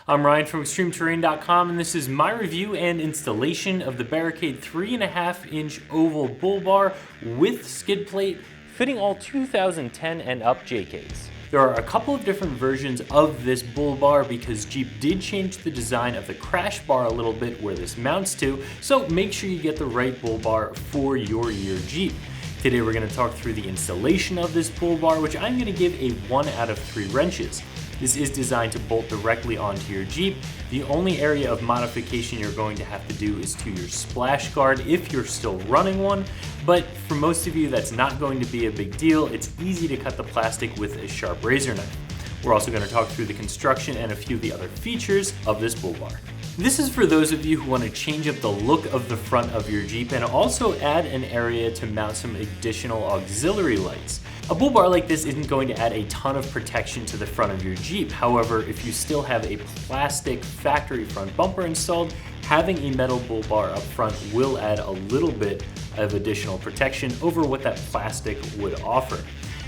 I'm Ryan from ExtremeTerrain.com, and this is my review and installation of the Barricade 3.5-inch Oval Bull Bar with skid plate, fitting all 2010 and up JKs. There are a couple of different versions of this bull bar because Jeep did change the design of the crash bar a little bit where this mounts to, so make sure you get the right bull bar for your year Jeep. Today we're going to talk through the installation of this bull bar, which I'm going to give a 1 out of 3 wrenches. This is designed to bolt directly onto your Jeep. The only area of modification you're going to have to do is to your splash guard if you're still running one, but for most of you that's not going to be a big deal. It's easy to cut the plastic with a sharp razor knife. We're also going to talk through the construction and a few of the other features of this bull bar. This is for those of you who want to change up the look of the front of your Jeep and also add an area to mount some additional auxiliary lights. A bull bar like this isn't going to add a ton of protection to the front of your Jeep. However, if you still have a plastic factory front bumper installed, having a metal bull bar up front will add a little bit of additional protection over what that plastic would offer.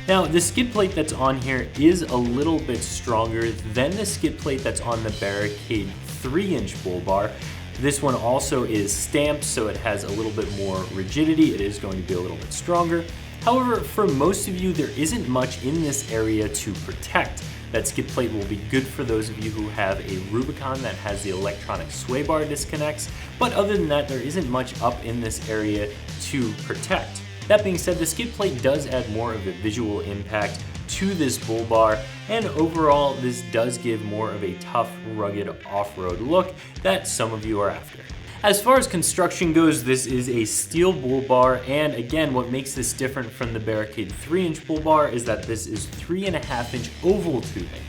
Now, the skid plate that's on here is a little bit stronger than the skid plate that's on the Barricade 3-inch bull bar. This one also is stamped, so it has a little bit more rigidity. It is going to be a little bit stronger. However, for most of you, there isn't much in this area to protect. That skid plate will be good for those of you who have a Rubicon that has the electronic sway bar disconnects, but other than that, there isn't much up in this area to protect. That being said, the skid plate does add more of a visual impact to this bull bar, and overall, this does give more of a tough, rugged off-road look that some of you are after. As far as construction goes, this is a steel bull bar, and again, what makes this different from the Barricade 3-inch bull bar is that this is 3.5-inch oval tubing.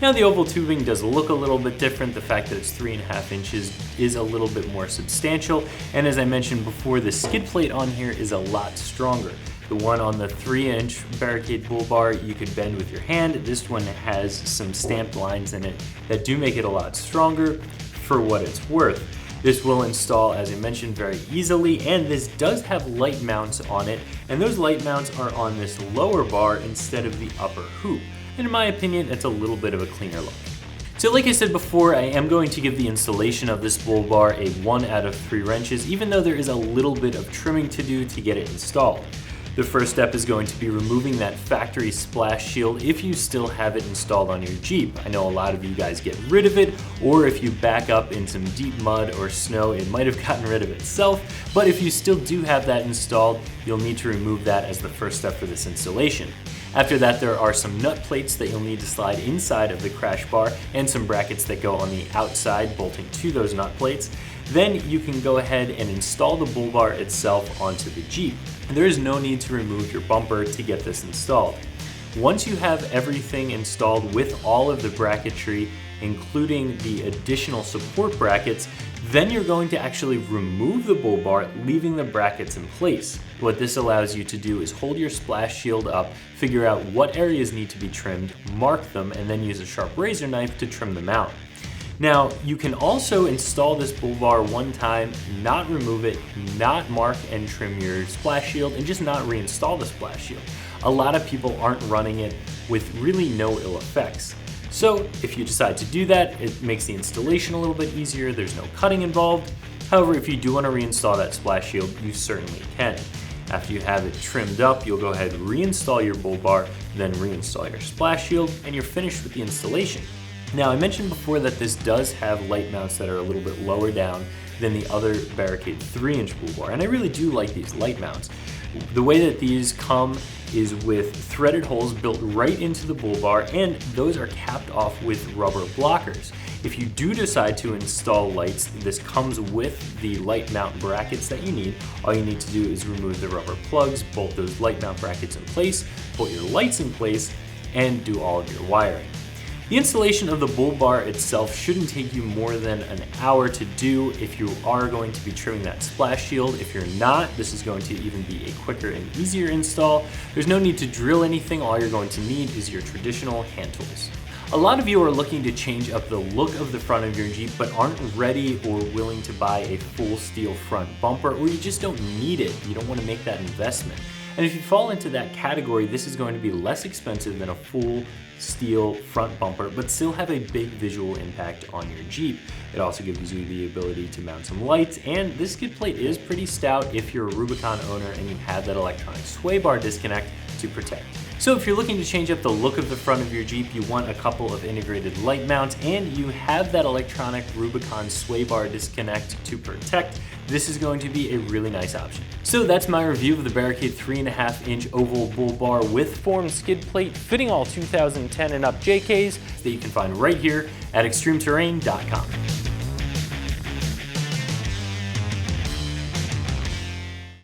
Now, the oval tubing does look a little bit different. The fact that it's 3.5 inches is a little bit more substantial, and as I mentioned before, the skid plate on here is a lot stronger. The one on the 3-inch Barricade bull bar you could bend with your hand. This one has some stamped lines in it that do make it a lot stronger for what it's worth. This will install, as I mentioned, very easily, and this does have light mounts on it, and those light mounts are on this lower bar instead of the upper hoop. And in my opinion, it's a little bit of a cleaner look. So like I said before, I am going to give the installation of this bull bar a 1 out of 3 wrenches, even though there is a little bit of trimming to do to get it installed. The first step is going to be removing that factory splash shield if you still have it installed on your Jeep. I know a lot of you guys get rid of it, or if you back up in some deep mud or snow, it might have gotten rid of itself, but if you still do have that installed, you'll need to remove that as the first step for this installation. After that, there are some nut plates that you'll need to slide inside of the crash bar and some brackets that go on the outside bolting to those nut plates. Then you can go ahead and install the bull bar itself onto the Jeep. There is no need to remove your bumper to get this installed. Once you have everything installed with all of the bracketry, including the additional support brackets, then you're going to actually remove the bull bar, leaving the brackets in place. What this allows you to do is hold your splash shield up, figure out what areas need to be trimmed, mark them, and then use a sharp razor knife to trim them out. Now, you can also install this bull bar one time, not remove it, not mark and trim your splash shield, and just not reinstall the splash shield. A lot of people aren't running it with really no ill effects. So if you decide to do that, it makes the installation a little bit easier. There's no cutting involved. However, if you do want to reinstall that splash shield, you certainly can. After you have it trimmed up, you'll go ahead and reinstall your bull bar, then reinstall your splash shield, and you're finished with the installation. Now, I mentioned before that this does have light mounts that are a little bit lower down than the other Barricade 3-inch bull bar, and I really do like these light mounts. The way that these come is with threaded holes built right into the bull bar, and those are capped off with rubber blockers. If you do decide to install lights, this comes with the light mount brackets that you need. All you need to do is remove the rubber plugs, bolt those light mount brackets in place, put your lights in place, and do all of your wiring. The installation of the bull bar itself shouldn't take you more than an hour to do if you are going to be trimming that splash shield. If you're not, this is going to even be a quicker and easier install. There's no need to drill anything. All you're going to need is your traditional hand tools. A lot of you are looking to change up the look of the front of your Jeep but aren't ready or willing to buy a full steel front bumper, or you just don't need it. You don't want to make that investment. And if you fall into that category, this is going to be less expensive than a full steel front bumper, but still have a big visual impact on your Jeep. It also gives you the ability to mount some lights, and this skid plate is pretty stout if you're a Rubicon owner and you have that electronic sway bar disconnect to protect. So if you're looking to change up the look of the front of your Jeep, you want a couple of integrated light mounts, and you have that electronic Rubicon sway bar disconnect to protect, this is going to be a really nice option. So that's my review of the Barricade 3.5-inch oval bull bar with formed skid plate fitting all 2010 and up JKs that you can find right here at ExtremeTerrain.com.